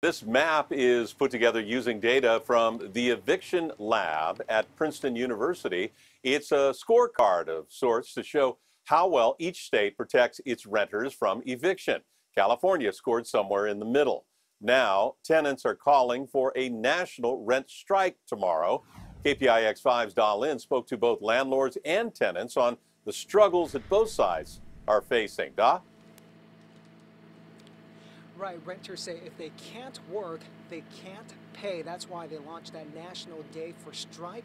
This map is put together using data from the Eviction Lab at Princeton University. It's a scorecard of sorts to show how well each state protects its renters from eviction. California scored somewhere in the middle. Now, tenants are calling for a national rent strike tomorrow. KPIX 5's Da Lin spoke to both landlords and tenants on the struggles that both sides are facing. Da? Right, renters say if they can't work, they can't pay. That's why they launched that National Day for Strike.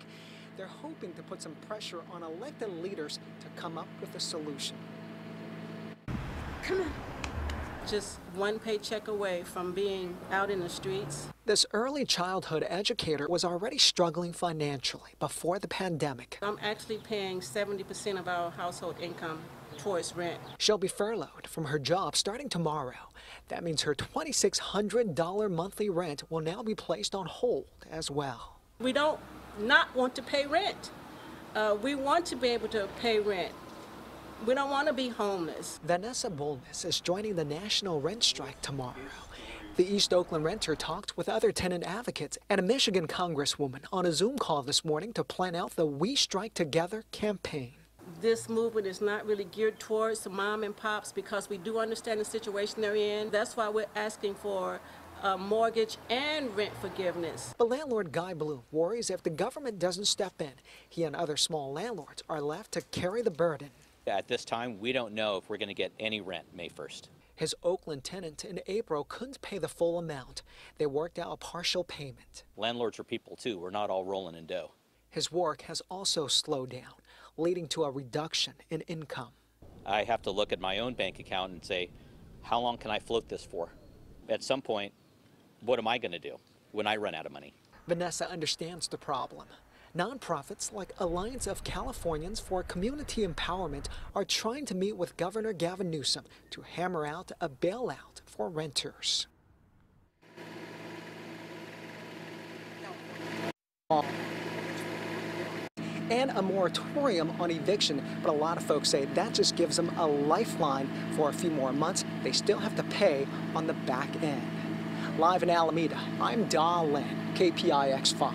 They're hoping to put some pressure on elected leaders to come up with a solution. Come on. Just one paycheck away from being out in the streets. This early childhood educator was already struggling financially before the pandemic. I'm actually paying 70% of our household income towards rent. She'll be furloughed from her job starting tomorrow. That means her $2,600 monthly rent will now be placed on hold as well. We don't not want to pay rent. We want to be able to pay rent. We don't want to be homeless. Vanessa Bolnes is joining the national rent strike tomorrow. The East Oakland renter talked with other tenant advocates and a Michigan congresswoman on a Zoom call this morning to plan out the We Strike Together campaign. This movement is not really geared towards the mom and pops because we do understand the situation they're in. That's why we're asking for mortgage and rent forgiveness. But landlord Guy Blue worries if the government doesn't step in, he and other small landlords are left to carry the burden. At this time, we don't know if we're going to get any rent May 1st. His Oakland tenant in April couldn't pay the full amount. They worked out a partial payment. Landlords are people too. We're not all rolling in dough. His work has also slowed down, leading to a reduction in income. I have to look at my own bank account and say, how long can I float this for? At some point, what am I going to do when I run out of money? Vanessa understands the problem. Nonprofits like Alliance of Californians for Community Empowerment are trying to meet with Governor Gavin Newsom to hammer out a bailout for renters. And a moratorium on eviction, but a lot of folks say that just gives them a lifeline for a few more months. They still have to pay on the back end. Live in Alameda, I'm Da Lin, KPIX 5.